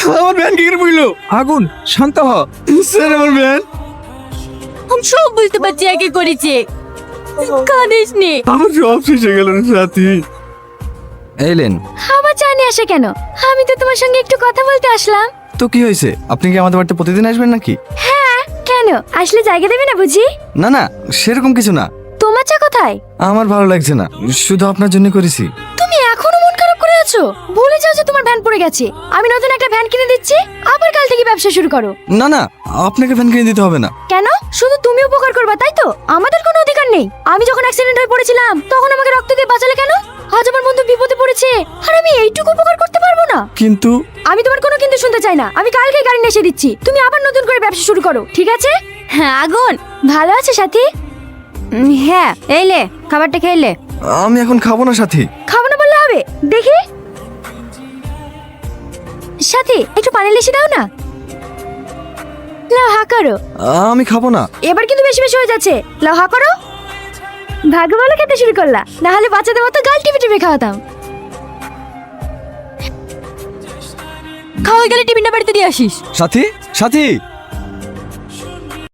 আমার ভ্যান কি করে বুঝলো? আগুন, শান্ত হ। স্যার আমার ভ্যান। আমি সব বুঝতে পারছি একে করেছে। কাঁদিস নি। আমার সব শেষ হয়ে গেল রে সাথী। এলেন আমার চা নিয়ে আসা কেন? আমি তো তোমার সঙ্গে একটু কথা বলতে আসলাম। তো কি হয়েছে? আপনি কি আমাদের বাড়িতে প্রতিদিন আসবেন নাকি? হ্যাঁ, কেন আসলে জায়গা দেবে না বুঝি? না না, সেরকম কিছু না। তোমার চা কোথায়? আমার ভালো লাগছে না, শুধু আপনার জন্য করেছি। তুমি এখনো মন খারাপ করে আছো? ভুলে যাও যে তোমার ভ্যান পড়ে গেছে। আমি নতুন একটা ভ্যান কিনে দিচ্ছি, আবার কাল থেকে ব্যবসা শুরু করো। না না, আপনাকে ফ্যান কিনে দিতে হবে না। কেন? শুধু তুমি উপকার করবা তাই তো? আমাদের কোনো অধিকার নেই? আমি যখন অ্যাক্সিডেন্ট হয়ে পড়েছিলাম তখন আমাকে রক্ত দিয়ে বাঁচালে কেন? আজ আমার বন্ধু বিপদে পড়েছে আর আমি এইটুকু উপকার করতে পারবো না? কিন্তু আমি তোমার কোনো কিন্তু শুনতে চাই না। আমি কালকে গাড়ি নিয়ে এসে দিচ্ছি, তুমি আবার নতুন করে ব্যবসা শুরু করো, ঠিক আছে? হ্যাঁ আগুন, ভালো আছে সাথী? হ্যাঁ, এই লে খাবারটা খেয়ে লে। আমি এখন খাবো না সাথী। খাবো না বললে হবে? দেখি সাথী, একটু পানি লেসে দাও না। লাও হা করো। আমি খাবো না। এবার কিন্তু বেশি বেশি হয়ে যাচ্ছে। লাও হা করো। ভাগ্য ভালো খেতে শুরু করলা, না হলে বাচ্চাদের মতো গাল টিপে টিপে খাওয়াতাম। খাওয়া গেলে টিফিনটা বাড়িতে দিয়ে আসিস। সাথী সাথী